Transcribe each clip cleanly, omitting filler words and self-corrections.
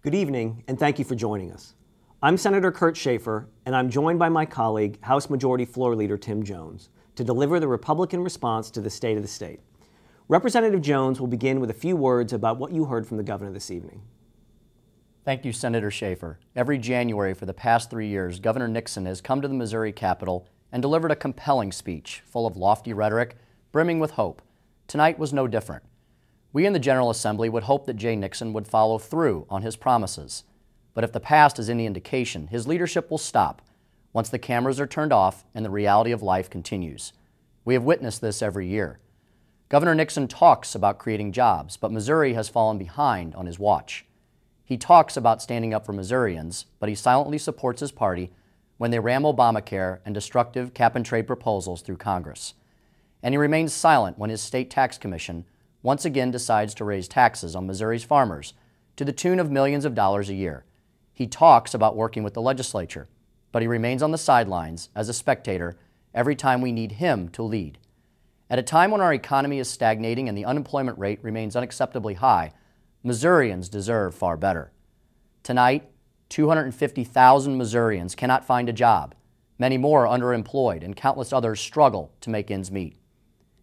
Good evening, and thank you for joining us. I'm Senator Kurt Schaefer, and I'm joined by my colleague, House Majority Floor Leader Tim Jones, to deliver the Republican response to the State of the State. Representative Jones will begin with a few words about what you heard from the governor this evening. Thank you, Senator Schaefer. Every January for the past 3 years, Governor Nixon has come to the Missouri Capitol and delivered a compelling speech full of lofty rhetoric, brimming with hope. Tonight was no different. We in the General Assembly would hope that Jay Nixon would follow through on his promises. But if the past is any indication, his leadership will stop once the cameras are turned off and the reality of life continues. We have witnessed this every year. Governor Nixon talks about creating jobs, but Missouri has fallen behind on his watch. He talks about standing up for Missourians, but he silently supports his party when they ram Obamacare and destructive cap-and-trade proposals through Congress. And he remains silent when his state tax commission once again decides to raise taxes on Missouri's farmers to the tune of millions of dollars a year. He talks about working with the legislature, but he remains on the sidelines as a spectator every time we need him to lead. At a time when our economy is stagnating and the unemployment rate remains unacceptably high, Missourians deserve far better. Tonight, 250,000 Missourians cannot find a job. Many more are underemployed, and countless others struggle to make ends meet.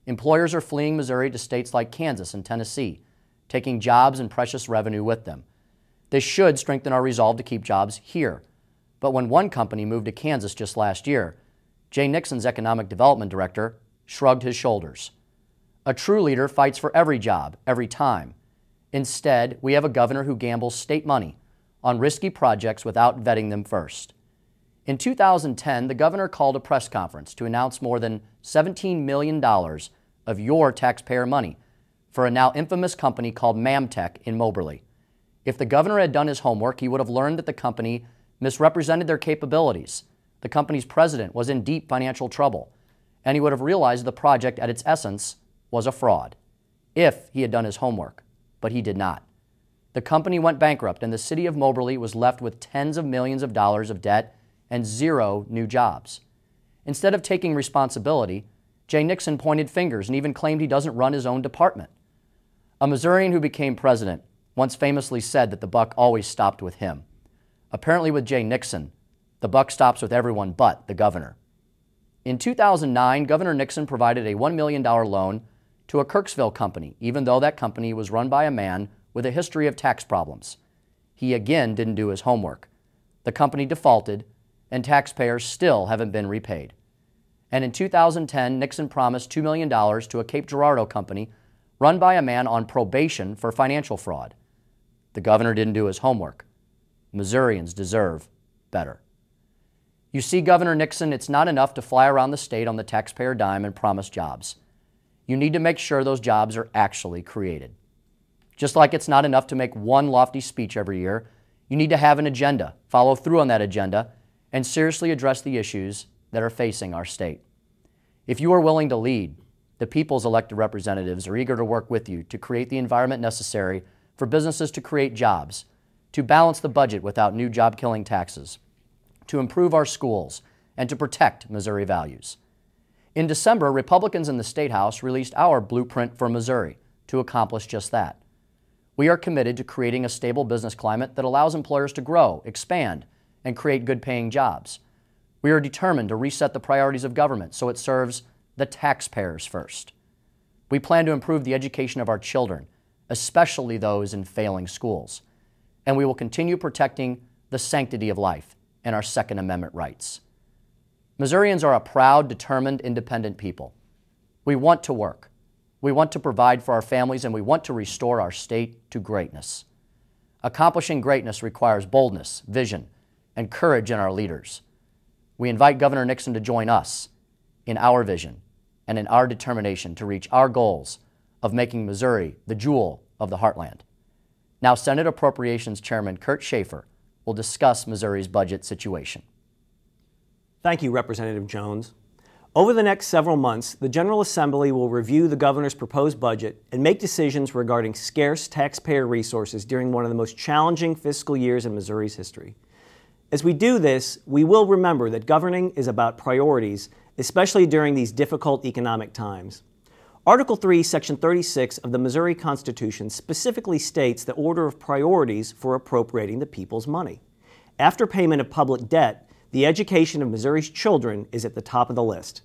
Employers are fleeing Missouri to states like Kansas and Tennessee, taking jobs and precious revenue with them. This should strengthen our resolve to keep jobs here. But when one company moved to Kansas just last year, Jay Nixon's economic development director shrugged his shoulders. A true leader fights for every job, every time. Instead, we have a governor who gambles state money on risky projects without vetting them first. In 2010, the governor called a press conference to announce more than $17 million of your taxpayer money for a now infamous company called Mamtech in Moberly. If the governor had done his homework, he would have learned that the company misrepresented their capabilities. The company's president was in deep financial trouble, and he would have realized the project at its essence was a fraud, if he had done his homework, but he did not. The company went bankrupt, and the city of Moberly was left with tens of millions of dollars of debt and 0 new jobs. Instead of taking responsibility, Jay Nixon pointed fingers and even claimed he doesn't run his own department. A Missourian who became president once famously said that the buck always stopped with him. Apparently with Jay Nixon, the buck stops with everyone but the governor. In 2009, Governor Nixon provided a $1 million loan to a Kirksville company, even though that company was run by a man with a history of tax problems. He again didn't do his homework. The company defaulted, and taxpayers still haven't been repaid. And in 2010, Nixon promised $2 million to a Cape Girardeau company run by a man on probation for financial fraud. The governor didn't do his homework. Missourians deserve better. You see, Governor Nixon, it's not enough to fly around the state on the taxpayer dime and promise jobs. You need to make sure those jobs are actually created. Just like it's not enough to make one lofty speech every year, you need to have an agenda, follow through on that agenda, and seriously address the issues that are facing our state. If you are willing to lead, the people's elected representatives are eager to work with you to create the environment necessary for businesses to create jobs, to balance the budget without new job-killing taxes, to improve our schools, and to protect Missouri values. In December, Republicans in the State House released our Blueprint for Missouri to accomplish just that. We are committed to creating a stable business climate that allows employers to grow, expand, and create good-paying jobs. We are determined to reset the priorities of government so it serves the taxpayers first. We plan to improve the education of our children, especially those in failing schools. And we will continue protecting the sanctity of life and our Second Amendment rights. Missourians are a proud, determined, independent people. We want to work. We want to provide for our families, and we want to restore our state to greatness. Accomplishing greatness requires boldness, vision, and courage in our leaders. We invite Governor Nixon to join us in our vision and in our determination to reach our goals of making Missouri the jewel of the heartland. Now, Senate Appropriations Chairman Kurt Schaefer will discuss Missouri's budget situation. Thank you, Representative Jones. Over the next several months, the General Assembly will review the governor's proposed budget and make decisions regarding scarce taxpayer resources during one of the most challenging fiscal years in Missouri's history. As we do this, we will remember that governing is about priorities, especially during these difficult economic times. Article 3, Section 36 of the Missouri Constitution specifically states the order of priorities for appropriating the people's money. After payment of public debt, the education of Missouri's children is at the top of the list.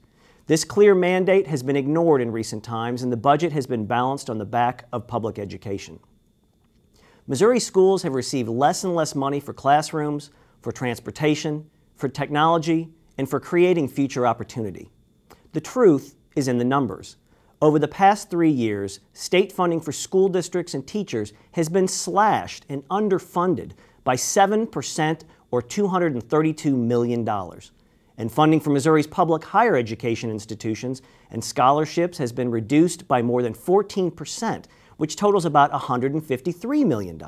This clear mandate has been ignored in recent times, and the budget has been balanced on the back of public education. Missouri schools have received less and less money for classrooms, for transportation, for technology, and for creating future opportunity. The truth is in the numbers. Over the past 3 years, state funding for school districts and teachers has been slashed and underfunded by 7% or $232 million. And funding for Missouri's public higher education institutions and scholarships has been reduced by more than 14%, which totals about $153 million.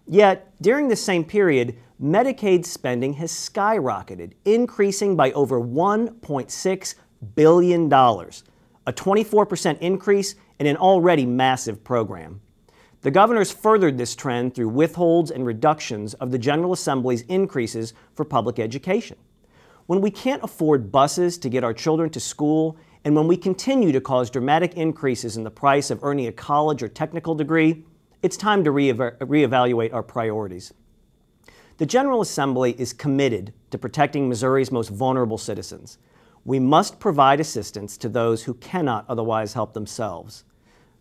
Yet, during the same period, Medicaid spending has skyrocketed, increasing by over $1.6 billion, a 24% increase in an already massive program. The governor's furthered this trend through withholds and reductions of the General Assembly's increases for public education. When we can't afford buses to get our children to school, and when we continue to cause dramatic increases in the price of earning a college or technical degree, it's time to reevaluate our priorities. The General Assembly is committed to protecting Missouri's most vulnerable citizens. We must provide assistance to those who cannot otherwise help themselves.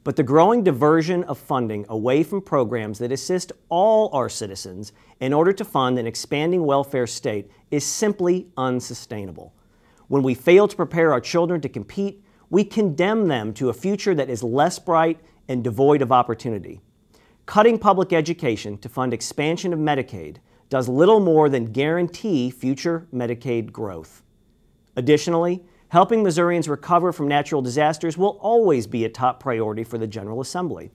But the growing diversion of funding away from programs that assist all our citizens in order to fund an expanding welfare state is simply unsustainable. When we fail to prepare our children to compete, we condemn them to a future that is less bright and devoid of opportunity. Cutting public education to fund expansion of Medicaid does little more than guarantee future Medicaid growth. Additionally, helping Missourians recover from natural disasters will always be a top priority for the General Assembly.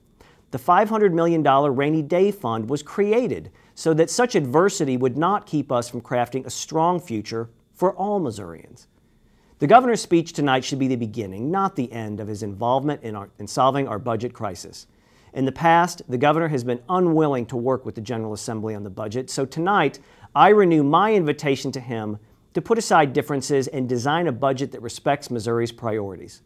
The $500 million Rainy Day Fund was created so that such adversity would not keep us from crafting a strong future for all Missourians. The governor's speech tonight should be the beginning, not the end, of his involvement in solving our budget crisis. In the past, the governor has been unwilling to work with the General Assembly on the budget, so tonight I renew my invitation to him to put aside differences and design a budget that respects Missouri's priorities.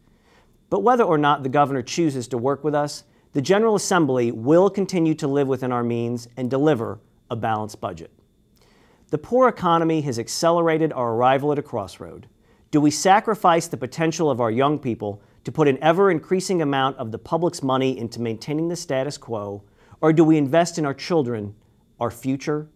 But whether or not the governor chooses to work with us, the General Assembly will continue to live within our means and deliver a balanced budget. The poor economy has accelerated our arrival at a crossroad. Do we sacrifice the potential of our young people to put an ever-increasing amount of the public's money into maintaining the status quo, or do we invest in our children, our future?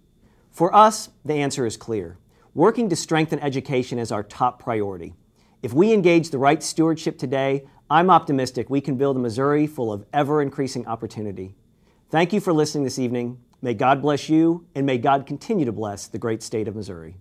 For us, the answer is clear. Working to strengthen education is our top priority. If we engage the right stewardship today, I'm optimistic we can build a Missouri full of ever-increasing opportunity. Thank you for listening this evening. May God bless you, and may God continue to bless the great state of Missouri.